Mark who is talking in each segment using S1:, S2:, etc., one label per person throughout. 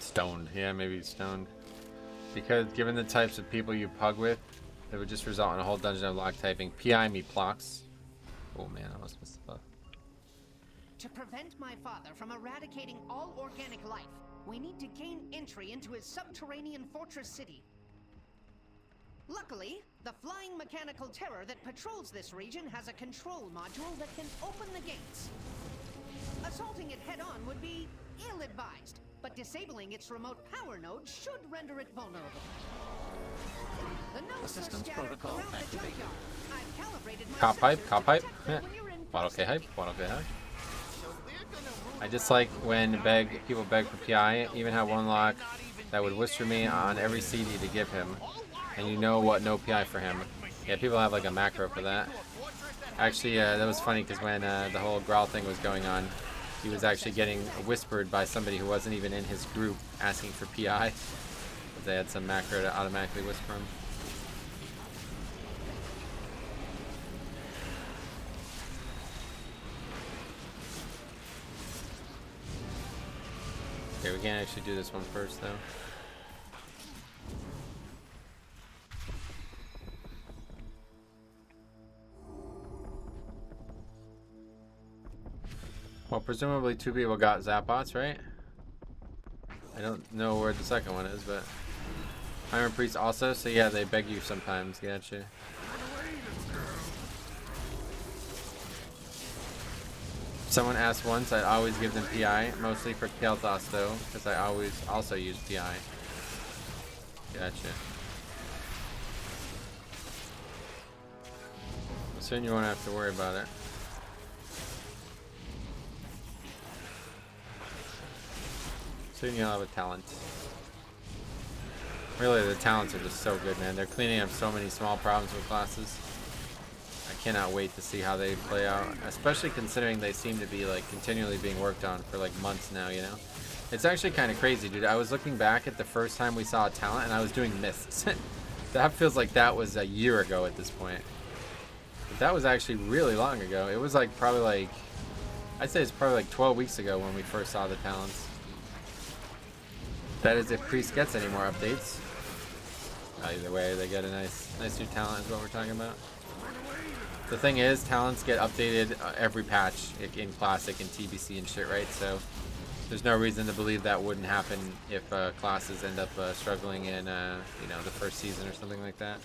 S1: Stoned. Yeah, maybe stoned. Because given the types of people you pug with, it would just result in a whole dungeon of lock typing. PI me Plox. Oh man, I almost missed the buff.
S2: To prevent my father from eradicating all organic life, we need to gain entry into his subterranean fortress city. Luckily, the flying mechanical terror that patrols this region has a control module that can open the gates. Assaulting it head-on would be ill-advised, but disabling its remote power node should render it vulnerable. The nodes are scattered throughout the junkyard. I've calibrated my
S1: Cop pipe,
S2: sensors
S1: cop
S2: to
S1: pipe.
S2: detect
S1: Yeah.
S2: them when you're in
S1: Bottle K hype,
S2: proximity.
S1: bottle K hype. I just like when people beg for PI. Even have one lock that would whisper me on every CD to give him, and you know what? No PI for him. Yeah, people have like a macro for that. Actually, that was funny because when the whole growl thing was going on, he was actually getting whispered by somebody who wasn't even in his group asking for PI. They had some macro to automatically whisper him. Okay, we can't actually do this one first though. Well, presumably 2 people got Zapbots, right? I don't know where the second one is, but Iron Priest also, so yeah, they beg you sometimes, gotcha. Someone asked once, I'd always give them PI, mostly for Kel'Thas though, because I always also use PI. Gotcha. Soon you won't have to worry about it. Soon you'll have a talent. Really, the talents are just so good, man. They're cleaning up so many small problems with classes. I cannot wait to see how they play out, especially considering they seem to be like continually being worked on for like months now, you know? It's actually kind of crazy, dude. I was looking back at the first time we saw a talent and I was doing mists. That feels like that was a year ago at this point. But that was actually really long ago. It was like probably like, I'd say it's probably like 12 weeks ago when we first saw the talents. That is if Priest gets any more updates. Either way, they get a nice new talent is what we're talking about. The thing is, talents get updated every patch in Classic and TBC and shit, right? So there's no reason to believe that wouldn't happen if classes end up struggling in, you know, the first season or something like that.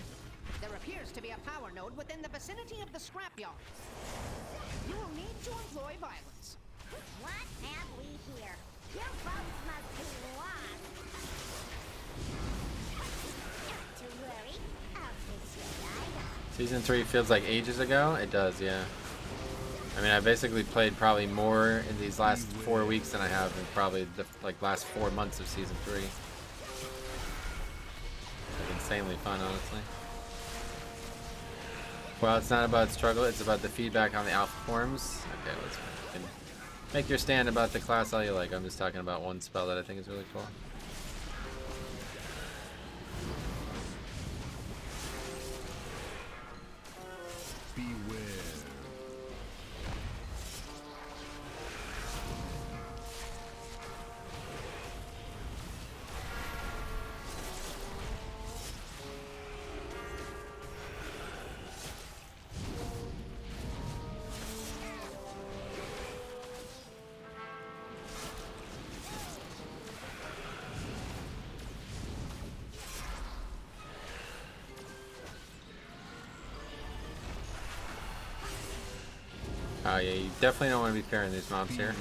S2: There appears to be a power node within the vicinity of the scrapyard. You will need to employ violence.
S3: What have we here? You folks must be lost. Not to worry, I'll fix your item.
S1: Season 3 feels like ages ago. It does, yeah. I mean, I basically played probably more in these last 4 weeks than I have in probably the last 4 months of Season 3. Like, insanely fun, honestly. Well, it's not about struggle, it's about the feedback on the alpha forums. Okay, let's make your stand about the class all you like. I'm just talking about one spell that I think is really cool.
S4: Beware.
S1: Oh yeah, you definitely don't want to be pairing these mobs here.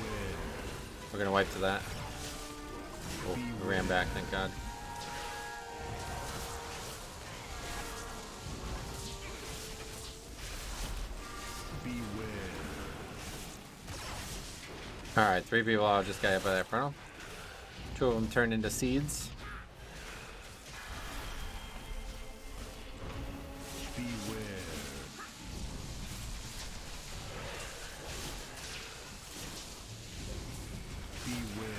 S1: We're gonna wipe to that. Oh, we ran back, thank God.
S4: Beware.
S1: Alright, 3 people all just got hit by that frontal. 2 of them turned into seeds.
S4: Beware. Beware.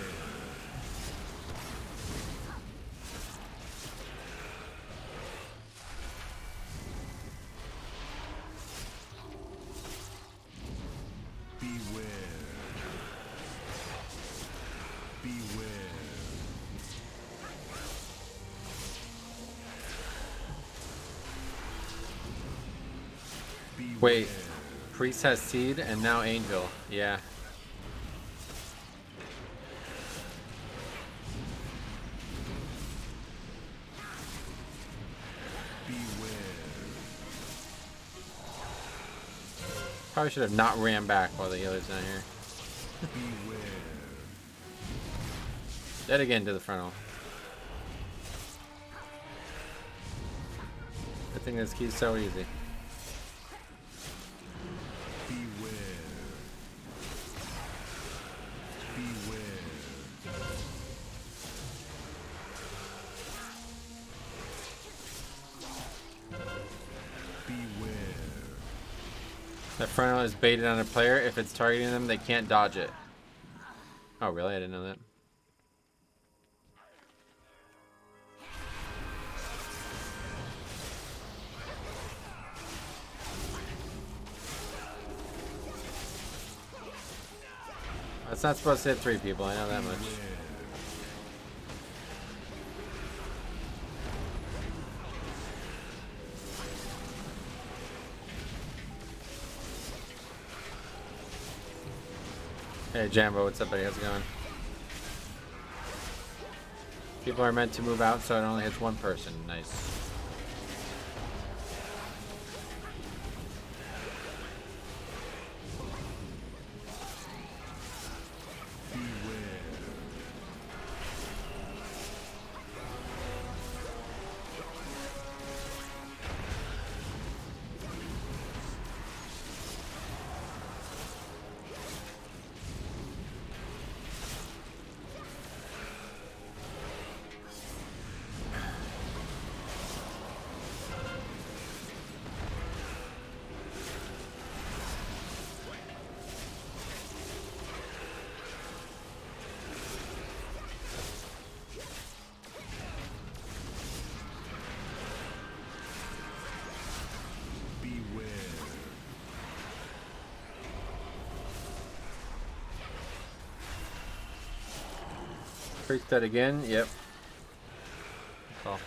S4: Beware. Beware.
S1: Wait, Priest has Seed and now Angel. Yeah. Probably should have not ran back while the healer's down here. Dead again to the frontal. I think this key's so easy. The frontal is baited on a player. If it's targeting them, they can't dodge it. Oh, really? I didn't know that. That's not supposed to hit 3 people. I know that much. Hey Jambo, what's up buddy? How's it going? People are meant to move out so it only hits 1 person. Nice. Freak that again. Yep. Cool.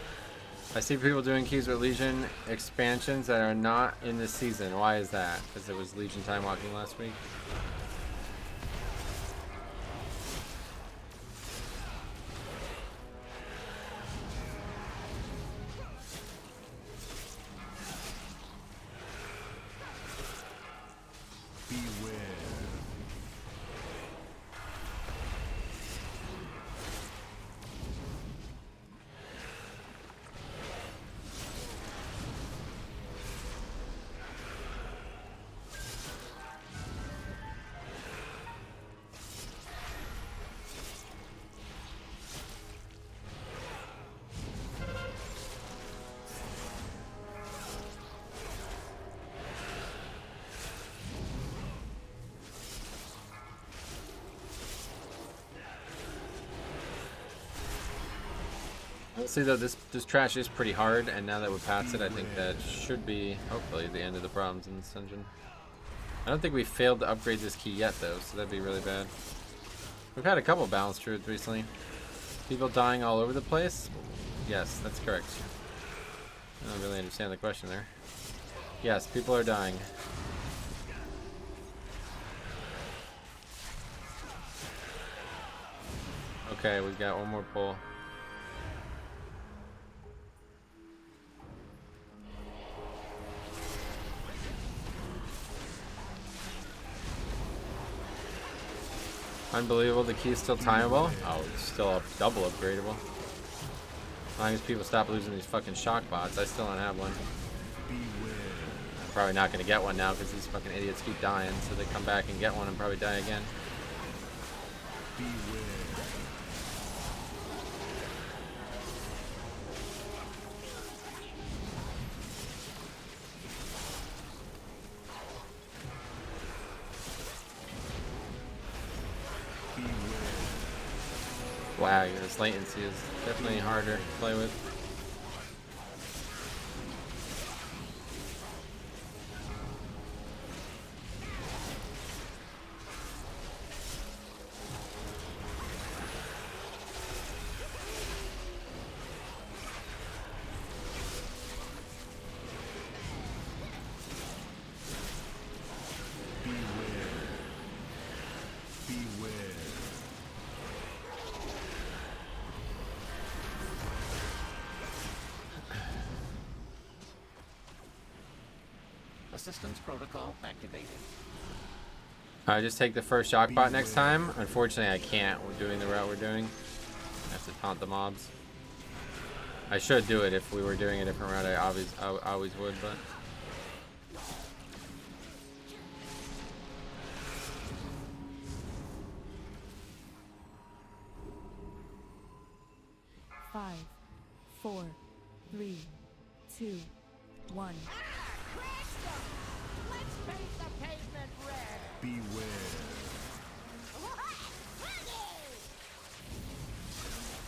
S1: I see people doing keys with Legion expansions that are not in this season. Why is that? Because it was Legion time walking last week. Honestly though, this trash is pretty hard, and now that we're past it, I think that should be, hopefully, the end of the problems in this dungeon. I don't think we failed to upgrade this key yet though, so that'd be really bad. We've had a couple balance druids recently. People dying all over the place? Yes, that's correct. I don't really understand the question there. Yes, people are dying. Okay, we've got one more pull. Unbelievable, the key is still timeable. Oh, it's still double upgradable. As long as people stop losing these fucking shock bots, I still don't have one. I'm probably not gonna get one now because these fucking idiots keep dying, so they come back and get one and probably die again. Wow, this latency is definitely harder to play with.
S5: Assistance protocol activated.
S1: Just take the first shock bot next time. Unfortunately, I can't. We're doing the route we're doing. I have to taunt the mobs. I should do it if we were doing a different route. I always would, but.
S6: Five, 4, 3, 2, 1.
S3: Let's paint the pavement red!
S4: Beware.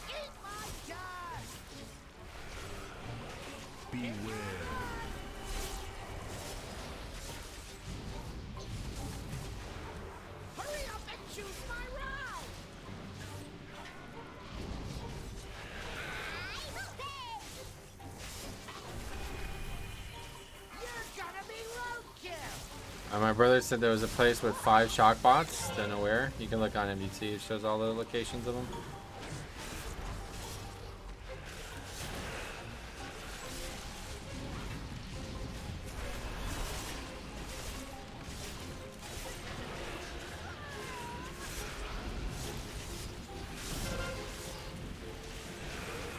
S3: Eat my dust!
S4: Beware.
S3: Hurry up and choose my route! You're gonna be roadkill!
S1: My brother said there was a place with 5 shock bots. Don't know where. You can look on MDT. It shows all the locations of them.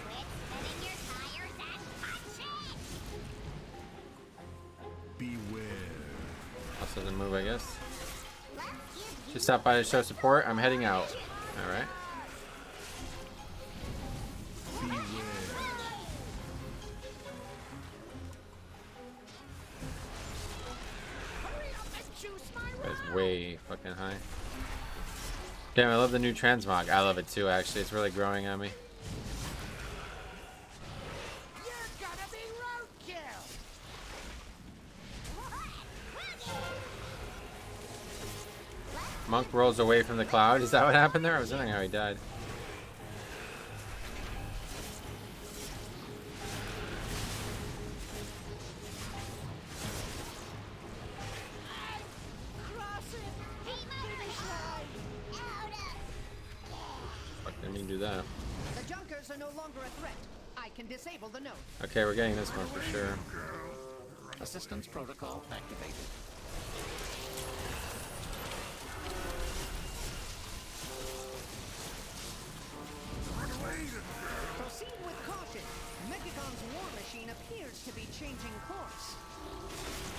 S3: Quit spinning your tires and punch it!
S4: Beware.
S1: Also the move, I guess.
S3: Let's give you
S1: Just stop by to show support. I'm heading out. All right.
S4: Beware.
S3: hurry up and choose my route!
S1: That's way fucking high. Damn, I love the new transmog. I love it too, actually. It's really growing on me.
S3: You're gonna be roadkill!
S1: Monk rolls away from the cloud. Is that what happened there? I was wondering how he died. Fuck, didn't mean to do that.
S2: The Junkers are no longer a threat. I can disable the node.
S1: Okay, we're getting this one for sure.
S5: Assistance protocol activated.
S2: Proceed with caution. Mechagon's war machine appears to be changing course.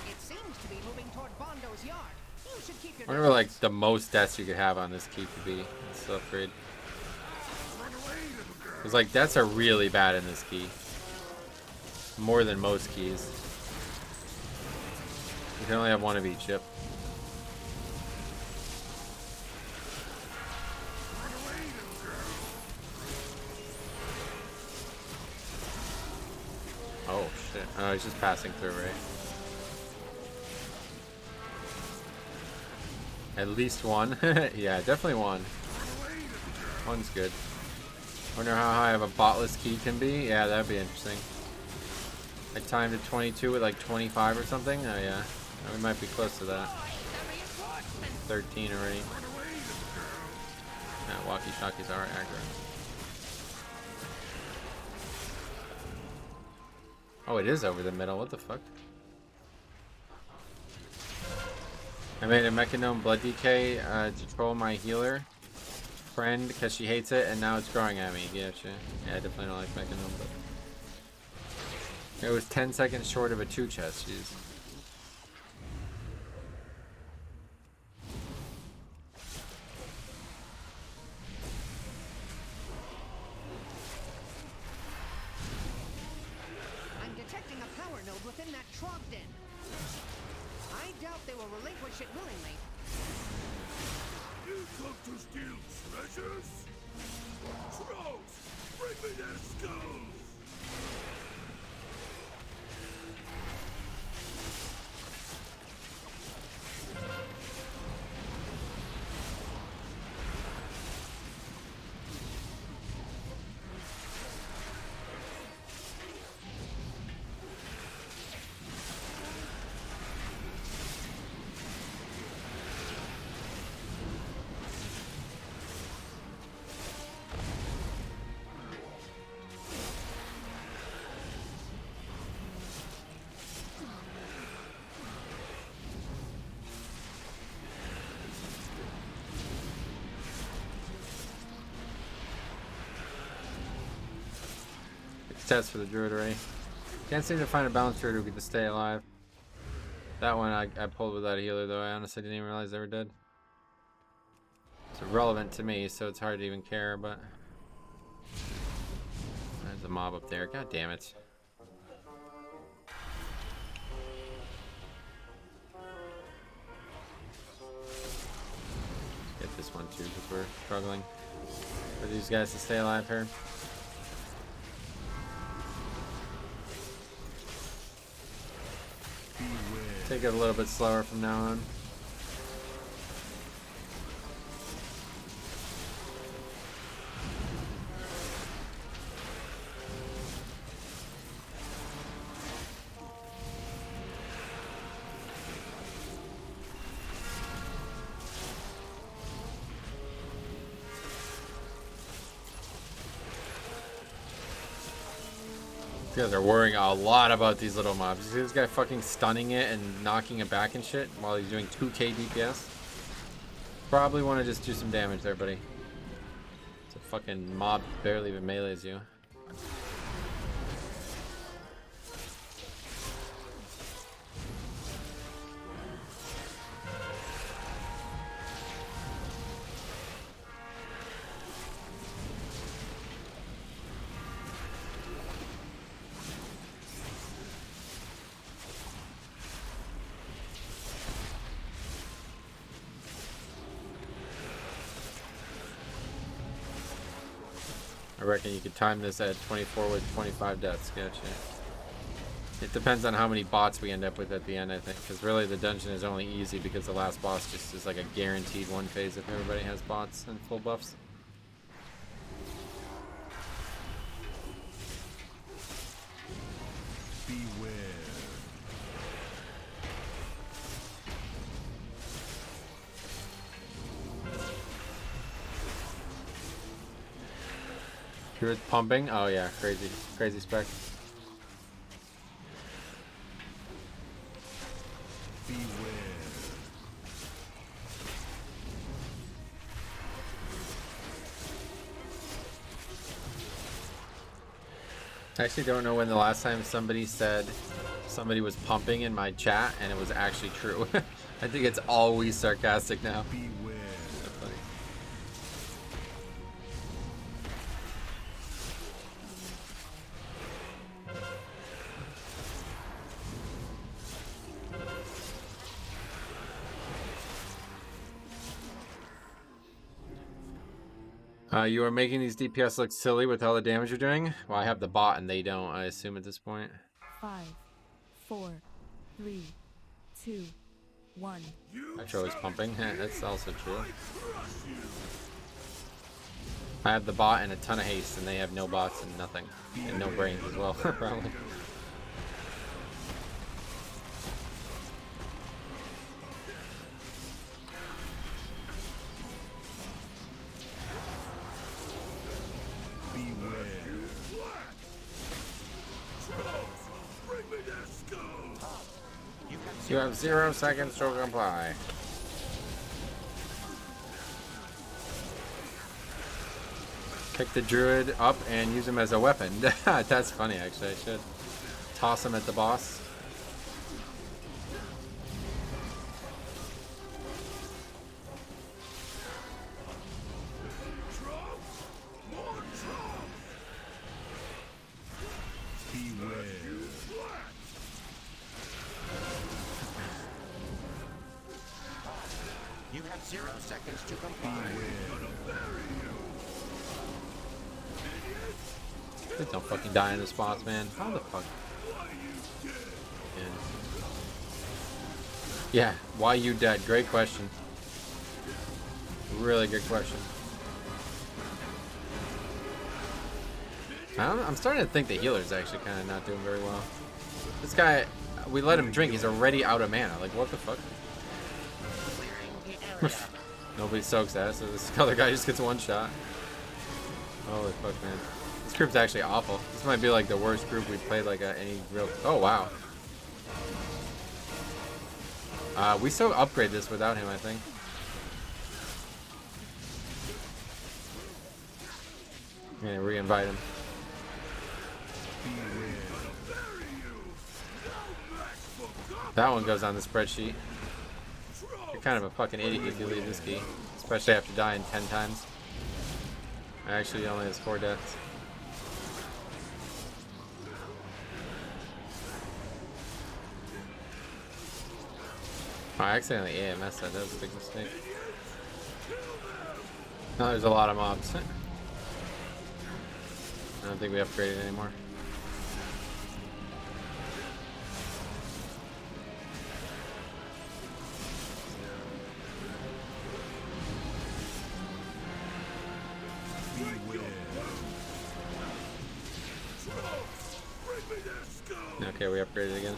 S2: It seems to be moving toward Bondo's yard. You should keep your
S1: I wonder what, like, the most deaths you could have on this key could be. This upgrade. Because, like, deaths are really bad in this key. More than most keys. You can only have one of each, yep. Oh, shit. Oh, he's just passing through, right? At least one. Yeah, definitely one. One's good. Wonder how high of a botless key can be. Yeah, that'd be interesting. I timed it 22 with like 25 or something. Oh yeah, we might be close to that. 13 already. Yeah, walkie-talkies are aggro. Oh, it is over the middle. What the fuck? I made a Mechanome Blood Decay to troll my healer friend because she hates it, and now it's growing at me. Yeah, I definitely don't like Mechanome, but it was 10 seconds short of a 2 chest. Jeez.
S2: I'm detecting a power node within that Trog den. I doubt they will relinquish it willingly.
S4: You come to steal treasures? Trolls, bring me their skulls!
S1: stats for the druid already. Can't seem to find a balanced druid who could stay alive. That one I pulled without a healer though. I honestly didn't even realize they were dead. It's irrelevant to me, so it's hard to even care, but... There's a mob up there. God damn it. Get this one too, because we're struggling for these guys to stay alive here. Take it a little bit slower from now on. You guys are worrying a lot about these little mobs. You see this guy fucking stunning it and knocking it back and shit while he's doing 2k DPS? Probably want to just do some damage there, buddy. It's a fucking mob barely even melees you. I reckon you could time this at 24 with 25 deaths. Gotcha. It depends on how many bots we end up with at the end, I think. Because really the dungeon is only easy because the last boss just is like a guaranteed one phase if everybody has bots and full buffs.
S4: Beware.
S1: Druid's pumping? Oh yeah, crazy. Crazy spec.
S4: Beware.
S1: I actually don't know when the last time somebody said somebody was pumping in my chat and it was actually true. I think it's always sarcastic now.
S4: Beware.
S1: So funny. You are making these DPS look silly with all the damage you're doing. Well, I have the bot and they don't, I assume at this point.
S6: 5, 4, 3, 2, 1.
S1: Metro is pumping. That's also true. I have the bot and a ton of haste, and they have no bots and nothing, and no brains as well. Probably. You have 0 seconds to comply. Pick the druid up and use him as a weapon. That's funny, actually. I should toss him at the boss.
S5: You have 0 seconds to comply.
S1: Please don't fucking die in the spots, man. How the fuck? Yeah, why you dead? Great question. Really good question. I'm starting to think the healer's actually kind of not doing very well. This guy, we let him drink. He's already out of mana. Like, what the fuck? Nobody soaks that, so this other guy just gets one shot. Holy fuck, man. This group's actually awful. This might be like the worst group we've played like any real... Oh, wow. We still upgrade this without him, I think. I'm gonna re-invite him. That one goes on the spreadsheet. You're kind of a fucking idiot if you leave this key. Especially after dying 10 times. Actually, he only has 4 deaths. Oh, I accidentally AMS that. That was a big mistake. No, there's a lot of mobs. I don't think we upgraded anymore. Okay, we upgraded again.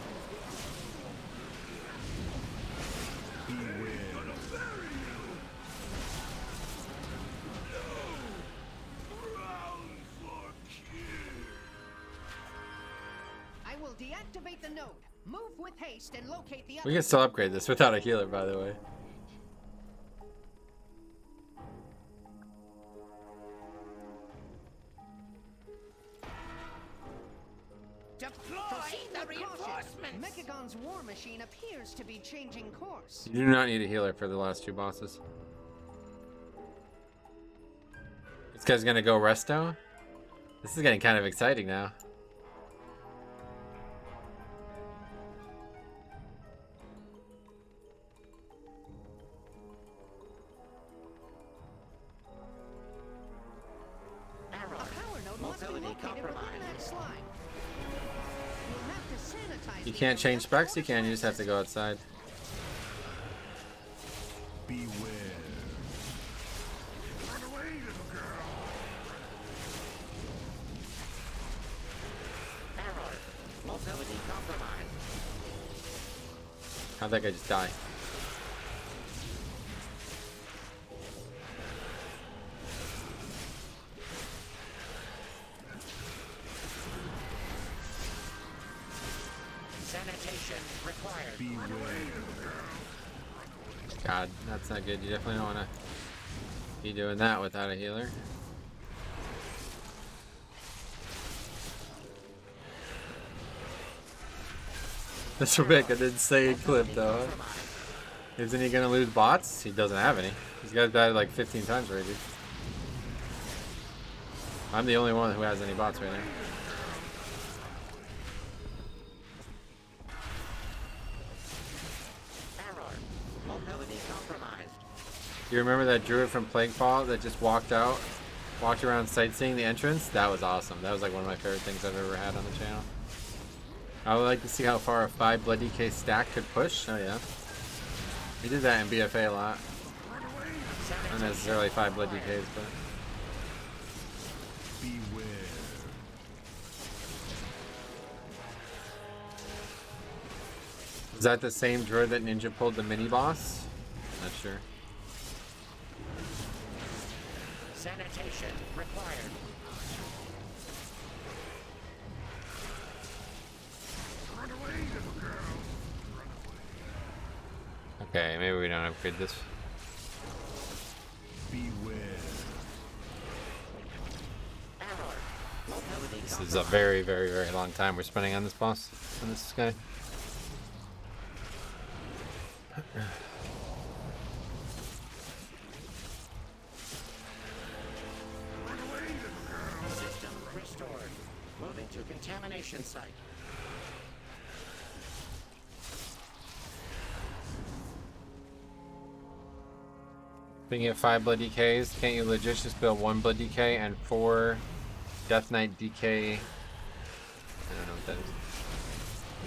S2: I will deactivate the node. Move with haste and locate the
S1: We can still upgrade this without a healer, by the way.
S2: Deploy the reinforcements. Mechagon's war machine appears to be changing course.
S1: You do not need a healer for the last 2 bosses. This guy's gonna go resto? This is getting kind of exciting now.
S2: A power node must be located within that slime. You'll have to sanitize
S1: You
S2: the
S1: can't
S2: area
S1: change specs, you can, you just have to go outside.
S4: Beware. Run away, little girl.
S5: Error. Mobility compromised.
S1: How'd that guy just die?
S5: Sanitation required.
S4: Beware.
S1: God, that's not good. You definitely don't want to be doing that without a healer. This will make an insane clip, though. Isn't he gonna lose bots? He doesn't have any. He's got to die like 15 times already. I'm the only one who has any bots right now.
S5: Error. Mobility compromised.
S1: You remember that druid from Plaguefall that just walked around sightseeing the entrance? That was awesome. That was like one of my favorite things I've ever had on the channel. I would like to see how far a 5 blood DK stack could push. Oh yeah. We did that in BFA a lot. Not necessarily 5 blood DKs, but...
S4: Beware.
S1: Is that the same druid that Ninja pulled the mini boss? Not sure.
S5: Sanitation required.
S4: Run away, little girl.
S1: Okay, maybe we don't upgrade this.
S4: Beware.
S5: Error. Mobility
S1: This is a very, very, very long time we're spending on this boss, on this guy.
S5: system restored. Moving to contamination site.
S1: Thinking of 5 blood DKs, can't you legit just build 1 blood DK and 4 Death Knight DK? I don't know what that is.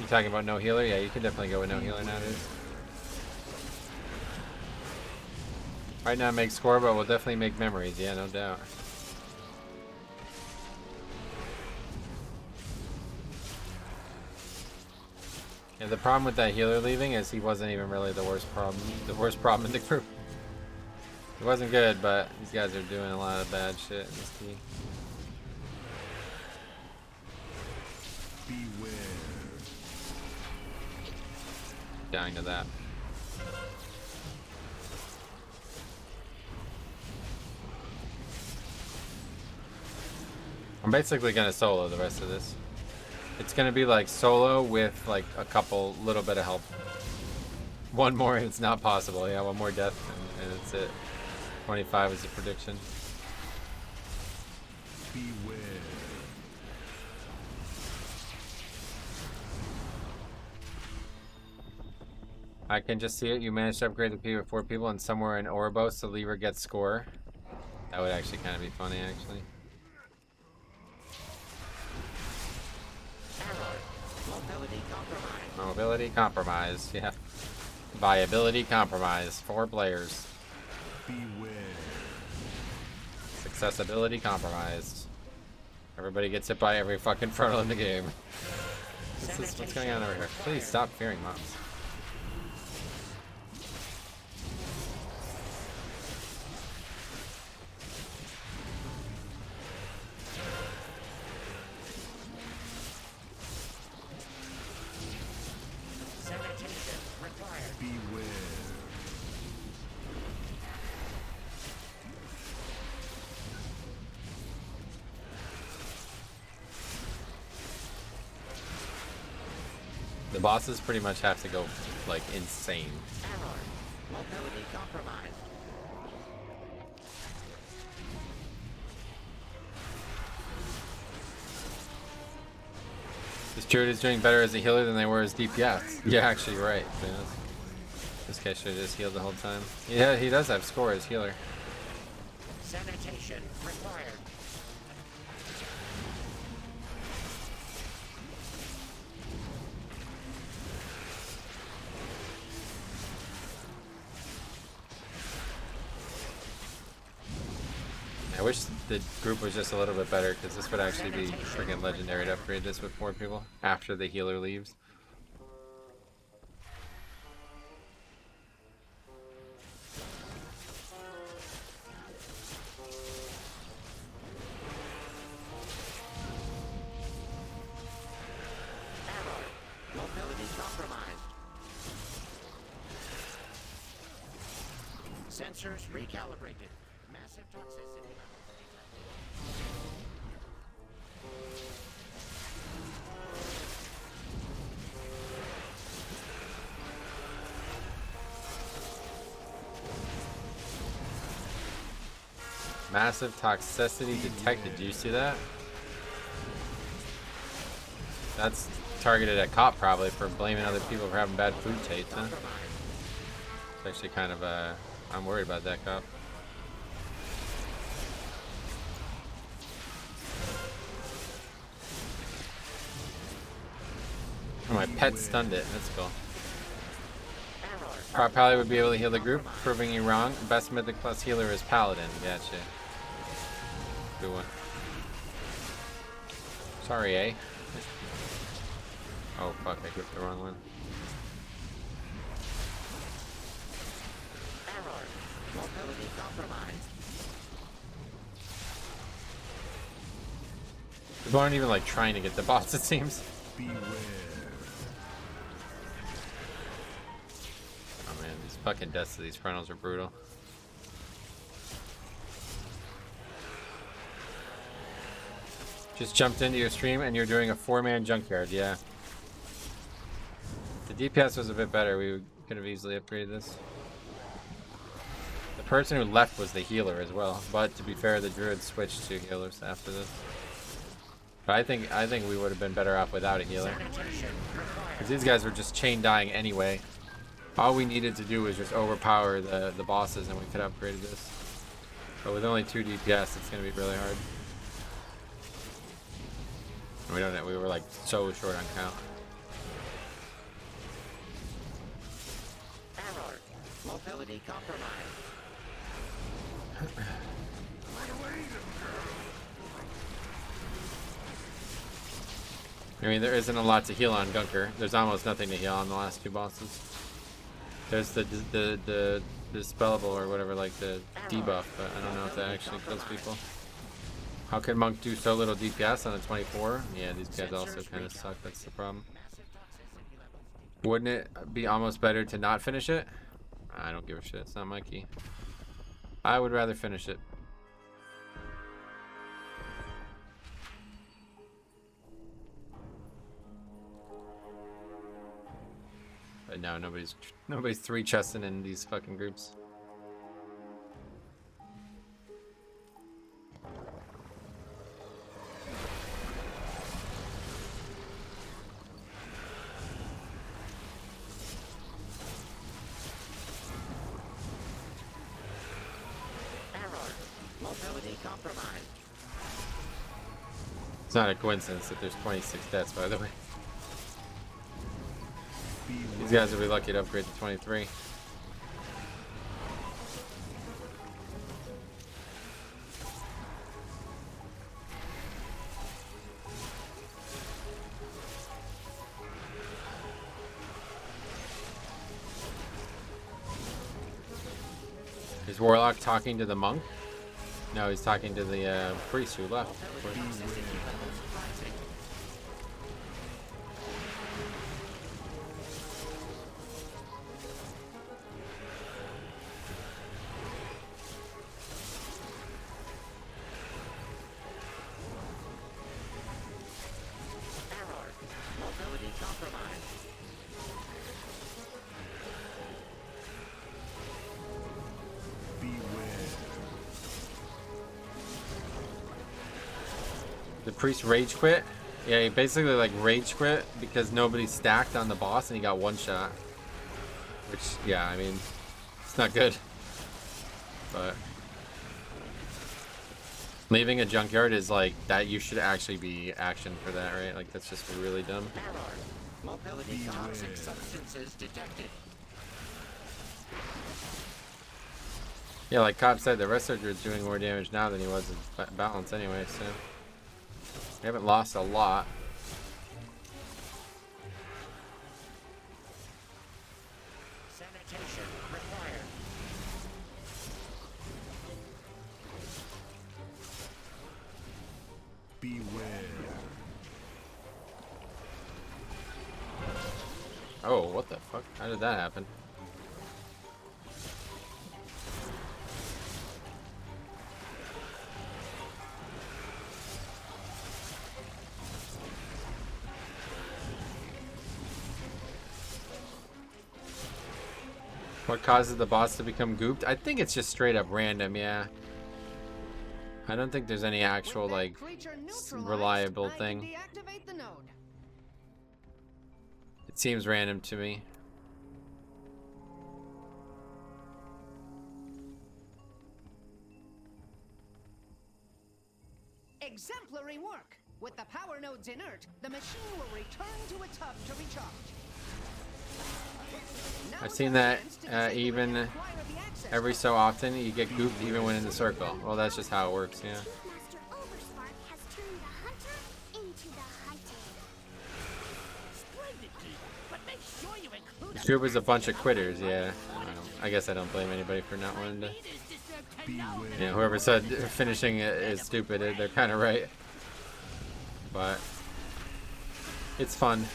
S1: You talking about no healer? Yeah, you can definitely go with no healer nowadays. Right now make score, but we'll definitely make memories, yeah, no doubt. Yeah, the problem with that healer leaving is he wasn't even really the worst problem in the group. It wasn't good, but these guys are doing a lot of bad shit in this key.
S4: Beware.
S1: Dying to that. I'm basically gonna solo the rest of this. It's gonna be like solo with like a couple little bit of help. One more and it's not possible. Yeah, one more death and it's it. 25 is the prediction.
S4: Beware.
S1: I can just see it. You managed to upgrade the P with 4 people and somewhere in Ouroboros the lever gets score. That would actually kind of be funny, actually.
S5: Mobility compromised.
S1: Mobility compromised, yeah. Viability compromised. 4 players.
S4: Beware.
S1: Accessibility compromised. Everybody gets hit by every fucking frontal in the game. What's going on over here? Please stop fearing mobs.
S5: Sanitation required.
S4: Beware.
S1: The bosses pretty much have to go, like, insane.
S5: Error. Mobility compromised.
S1: This druid is doing better as a healer than they were as DPS. Yeah, actually, you're right. Yeah. This guy should have just healed the whole time. Yeah, he does have score as healer.
S5: Sanitation required.
S1: I wish the group was just a little bit better, because this would actually be freaking legendary to upgrade this with 4 people after the healer leaves.
S5: Error. Mobility compromised. Sensors recalibrated. Massive toxicity levels.
S1: Massive toxicity detected. Do you see that? That's targeted at Cop probably for blaming other people for having bad food taste, huh? It's actually kind of I'm worried about that Cop. Oh, my pet stunned it. That's cool. Probably would be able to heal the group, proving you wrong. Best Mythic plus healer is Paladin. Gotcha. Good one. Sorry, eh? Oh fuck, I gripped the wrong one.
S5: Error. Mobility compromised.
S1: People aren't even like trying to get the boss, it seems.
S4: Beware.
S1: Oh man, these fucking deaths to these frontals are brutal. Just jumped into your stream and you're doing a 4-man junkyard, yeah. If the DPS was a bit better, we could have easily upgraded this. The person who left was the healer as well, but to be fair, the druid switched to healers after this. But I think we would have been better off without a healer. Because these guys were just chain dying anyway. All we needed to do was just overpower the bosses and we could have upgraded this. But with only 2 DPS, it's going to be really hard. We don't know, we were like so short on count.
S5: Error. Mobility compromised.
S1: I mean, there isn't a lot to heal on Gunker. There's almost nothing to heal on the last 2 bosses. There's the dispellable or whatever, like the debuff, but I don't know if that actually kills people. How can Monk do so little DPS on a 24? Yeah, these guys also kind of suck. That's the problem. Wouldn't it be almost better to not finish it? I don't give a shit. It's not my key. I would rather finish it. no, nobody's three chesting in these fucking groups.
S5: Error. Mobility compromised.
S1: It's not a coincidence that there's 26 deaths, by the way. These guys will be lucky to upgrade to 23. Is Warlock talking to the monk? No, he's talking to the priest who left.
S5: Error. Mobility compromised.
S1: The priest rage quit. Yeah, he basically like rage quit because nobody stacked on the boss and he got one shot. Which, yeah, I mean, it's not good. But leaving a junkyard is like that. You should actually be action for that, right? Like that's just really dumb.
S5: Error. Mobility toxic substances detected.
S1: Yeah, like Cobb said, the rest surger is doing more damage now than he was in balance anyway, so we haven't lost a lot.
S5: Sanitation required.
S4: Beware.
S1: Oh, what the fuck? How did that happen? What causes the boss to become gooped? I think it's just straight up random, yeah. I don't think there's any actual, like, reliable thing.
S2: Deactivate the node.
S1: It seems random to me.
S2: Exemplary work. With the power nodes inert, the machine will return to its hub to recharge.
S1: I've seen that even every so often you get gooped even when in the circle. Well, that's just how it works, yeah.
S3: Master Overspark has turned the hunter into the hunted.
S5: Splendid, Keith. But make sure you include
S1: The troop is a bunch of quitters, yeah. I guess I don't blame anybody for not wanting to. Yeah, whoever said finishing it is stupid, they're kind of right. But it's fun.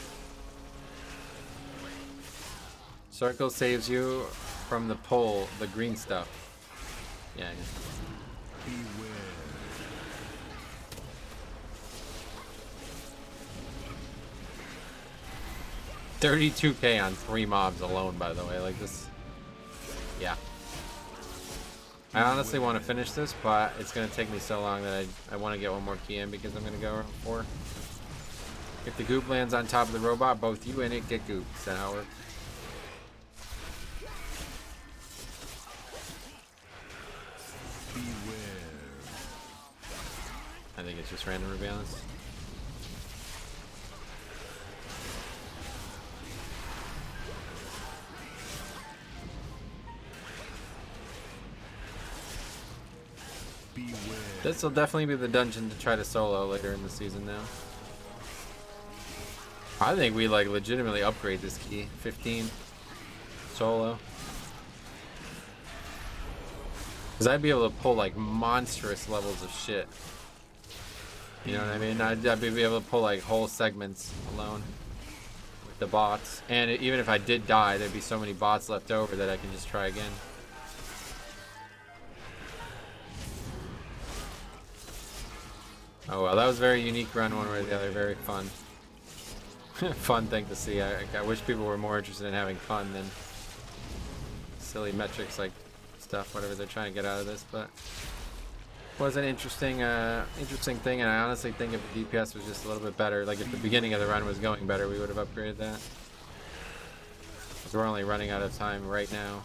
S1: Circle saves you from the pole, the green stuff. Yeah.
S4: Beware.
S1: 32k on 3 mobs alone, by the way. Like this. Yeah. I honestly want to finish this, but it's going to take me so long that I want to get one more key in because I'm going to go around 4. If the goop lands on top of the robot, both you and it get gooped. Is that how it works? I think it's just random rebalance.
S4: Beware.
S1: This will definitely be the dungeon to try to solo later in the season now. I think we like legitimately upgrade this key. 15 solo. Because I'd be able to pull like monstrous levels of shit. You know what I mean? I'd be able to pull like whole segments alone with the bots. And even if I did die, there'd be so many bots left over that I can just try again. Oh well, that was a very unique run one way or the other. Very fun. fun thing to see. I wish people were more interested in having fun than silly metrics like stuff, whatever they're trying to get out of this. But it was an interesting thing, and I honestly think if the DPS was just a little bit better, like if the beginning of the run was going better, we would have upgraded that. Because we're only running out of time right now.